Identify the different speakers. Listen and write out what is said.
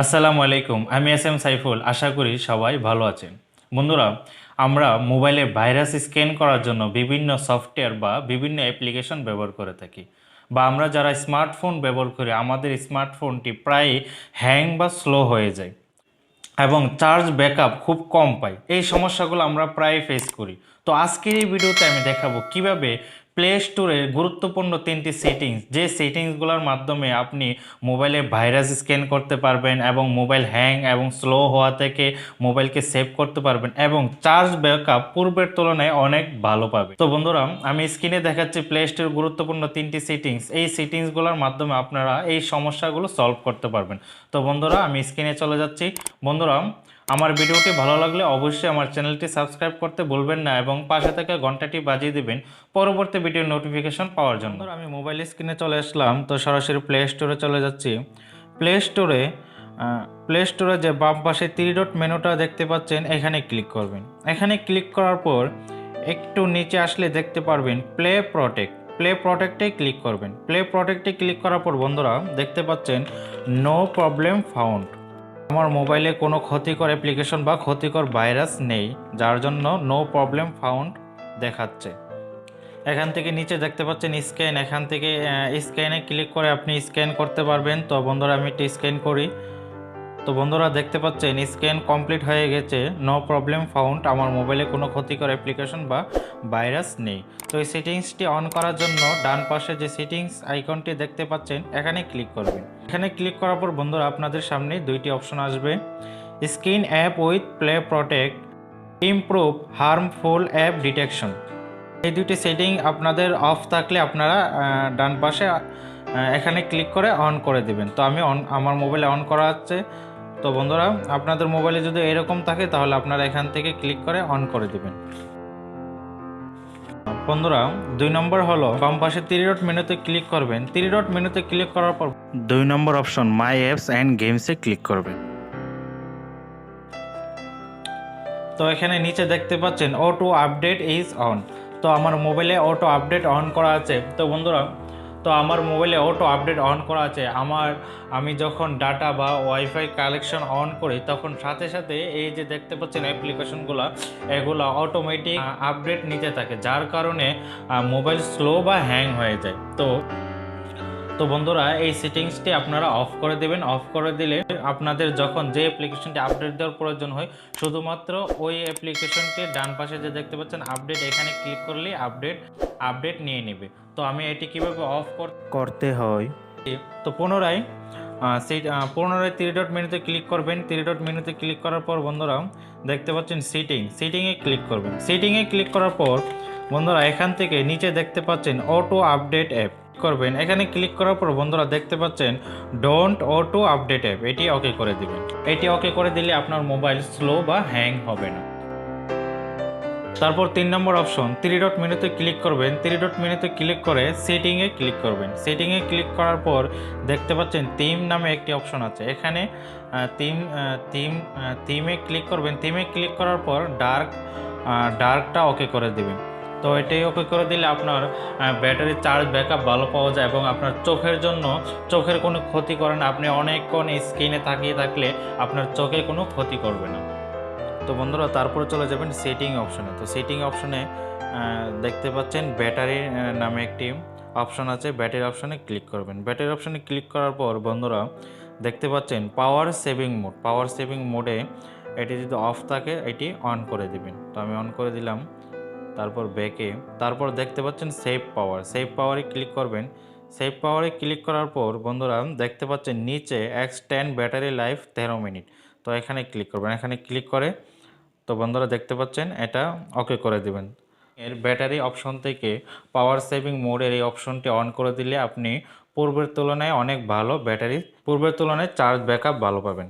Speaker 1: আসসালামু আলাইকুম, আমি এস এম সাইফুল। আশা করি সবাই ভালো আছেন। বন্ধুরা, আমরা মোবাইলে ভাইরাস স্ক্যান করার জন্য বিভিন্ন সফটওয়্যার বা বিভিন্ন অ্যাপ্লিকেশন ব্যবহার করে থাকি, বা আমরা যারা স্মার্টফোন ব্যবহার করি আমাদের স্মার্টফোনটি প্রায় হ্যাং বা স্লো হয়ে যায় এবং চার্জ ব্যাকআপ খুব কম পাই। এই সমস্যাগুলো আমরা প্রায় ফেস করি। তো আজকের এই ভিডিওতে আমি দেখাবো কিভাবে প্লে স্টোরে গুরুত্বপূর্ণ তিনটি সেটিংস, যে সেটিংসগুলোর মাধ্যমে আপনি মোবাইলে ভাইরাস স্ক্যান করতে পারবেন এবং মোবাইল হ্যাং এবং স্লো হওয়া থেকে মোবাইলকে সেভ করতে পারবেন এবং চার্জ ব্যাকআপ পূর্বের তুলনায় অনেক ভালো পাবে। তো বন্ধুরা, আমি স্ক্রিনে দেখাচ্ছি প্লে স্টোরের গুরুত্বপূর্ণ তিনটি সেটিংস। এই সেটিংসগুলোর মাধ্যমে আপনারা এই সমস্যাগুলো সলভ করতে পারবেন। তো বন্ধুরা, আমি স্ক্রিনে চলে যাচ্ছি। বন্ধুরা, আমার ভিডিওটি ভালো লাগলে অবশ্যই আমার চ্যানেলটি সাবস্ক্রাইব করতে ভুলবেন না এবং পাশে থাকা ঘন্টাটি বাজিয়ে দিবেন পরবর্তী ভিডিওর নোটিফিকেশন পাওয়ার জন্য। আমি মোবাইল স্ক্রিনে চলে আসলাম, তো সরাসরি প্লে স্টোরে চলে যাচ্ছি। প্লে স্টোরে যে বাম পাশে 3 ডট মেনুটা দেখতে পাচ্ছেন, এখানে ক্লিক করবেন। এখানে ক্লিক করার পর একটু নিচে আসলে দেখতে পারবেন প্লে প্রোটেক্টে ক্লিক করবেন। প্লে প্রোটেক্টে ক্লিক করার পর বন্ধুরা দেখতে পাচ্ছেন নো প্রবলেম ফাউন্ড। আমার মোবাইলে কোনো ক্ষতিকর অ্যাপ্লিকেশন বা ক্ষতিকর ভাইরাস নেই, যার জন্য নো প্রবলেম ফাউন্ড দেখাচ্ছে। এখান থেকে নিচে দেখতে পাচ্ছেন স্ক্যান, এখান থেকে স্ক্যানে ক্লিক করে আপনি স্ক্যান করতে পারবেন। তো বন্ধুরা, আমি একটু স্ক্যান করি। তো বন্ধুরা দেখতে পাচ্ছেন স্ক্যান কমপ্লিট হয়ে গেছে, নো প্রবলেম ফাউন্ড। আমার মোবাইলে কোনো ক্ষতিকর অ্যাপ্লিকেশন বা ভাইরাস নেই। তো এই সেটিংসটি অন করার জন্য ডান পাশে যে সেটিংস আইকনটি দেখতে পাচ্ছেন, এখানে ক্লিক করবেন। এখানে ক্লিক করার পর বন্ধুরা আপনাদের সামনে দুইটি অপশন আসবে, screen app with play protect, improve harmful app detection. এই দুটি সেটিং আপনাদের অফ থাকলে আপনারা ডান পাশে এখানে ক্লিক করে অন করে দিবেন। তো আমি আমার মোবাইলে অন করা আছে। তো বন্ধুরা, আপনাদের মোবাইলে যদি এরকম থাকে তাহলে আপনারা এখান থেকে ক্লিক করে অন করে দিবেন। বন্ধুরা, 2 নম্বর হলো বাম পাশে 3 ডট মেনুতে ক্লিক করবেন। 3 ডট মেনুতে ক্লিক করার পর 2 নম্বর অপশন মাই অ্যাপস অ্যান্ড গেমসে ক্লিক করবেন। তো এখানে নিচে দেখতে পাচ্ছেন অটো আপডেট ইজ অন। তো আমার মোবাইলে অটো আপডেট অন করা আছে। তো বন্ধুরা, আমার মোবাইলে অটো আপডেট অন করা আছে। আমি যখন ডাটা বা ওয়াইফাই কালেকশন অন করি তখন সাথে সাথে এই যে দেখতে পাচ্ছেন অ্যাপ্লিকেশনগুলো, এগুলো অটোমেটিক আপডেট নিতে থাকে, যার কারণে মোবাইল স্লো বা হ্যাং হয়ে যায়। তো বন্ধুরা, এই সেটিংসটি আপনারা অফ করে দেবেন। অফ করে দিলে আপনাদের যখন যে অ্যাপ্লিকেশনটি আপডেট দেওয়ার প্রয়োজন হয়, শুধুমাত্র ওই অ্যাপ্লিকেশনটির ডান পাশে যে দেখতে পাচ্ছেন আপডেট, এখানে ক্লিক করলেই আপডেট নিয়ে নেবে। তো আমি এটি কিভাবে অফ করতে হয়, তো পুনরায় 3 ডট মেনুতে ক্লিক করবেন। 3 ডট মেনুতে ক্লিক করার পর বন্ধুরা দেখতে পাচ্ছেন সেটিংয়ে ক্লিক করবেন। সেটিংয়ে ক্লিক করার পর বন্ধুরা এখান থেকে নিচে দেখতে পাচ্ছেন অটো আপডেট অ্যাপ করবেন। এখানে ক্লিক করার পর বন্ধুরা দেখতে পাচ্ছেন ডোন্ট অটো আপডেট অ্যাপ, এটি ওকে করে দিবেন। এটি ওকে করে দিলে আপনার মোবাইল স্লো বা হ্যাং হবে না। তারপর 3 নম্বর অপশন 3 ডট মেনুতে ক্লিক করবেন। 3 ডট মেনুতে ক্লিক করে সেটিংয়ে ক্লিক করবেন। সেটিংয়ে ক্লিক করার পর দেখতে পাচ্ছেন থিম নামে একটি অপশন আছে। এখানে থিমে ক্লিক করবেন। থিমে ক্লিক করার পর ডার্কটা ওকে করে দিবেন। তো এটাই ওকে করে দিলে আপনার ব্যাটারি চার্জ ব্যাকআপ ভালো পাওয়া যায় এবং আপনার চোখের কোনো ক্ষতি করে না। আপনি অনেকক্ষণ স্ক্রিনে তাকিয়ে থাকলে আপনার চোখে কোনো ক্ষতি করবে না। তো বন্ধুরা, তারপরে চলে যাবেন সেটিং অপশনে। তো সেটিং অপশনে দেখতে পাচ্ছেন ব্যাটারি নামে একটি অপশন আছে, ব্যাটারি অপশনে ক্লিক করবেন। ব্যাটারি অপশনে ক্লিক করার পর বন্ধুরা দেখতে পাচ্ছেন পাওয়ার সেভিং মোডে এটি যদি অফ থাকে এটি অন করে দিবেন। তো আমি অন করে দিলাম। তারপর তারপর দেখতে পাচ্ছেন সেভ পাওয়ারে ক্লিক করবেন। সেভ পাওয়ারে ক্লিক করার পর বন্ধুরা দেখতে পাচ্ছেন নিচে এক্সটেন্ড ব্যাটারি লাইফ 13 মিনিট। তো এখানে ক্লিক করবেন। এখানে ক্লিক করে তো বন্ধুরা দেখতে পাচ্ছেন এটা ওকে করে দিবেন। এর ব্যাটারি অপশন থেকে পাওয়ার সেভিং মোডের এই অপশনটি অন করে দিলে আপনি পূর্বের তুলনায় চার্জ ব্যাকআপ ভালো পাবেন।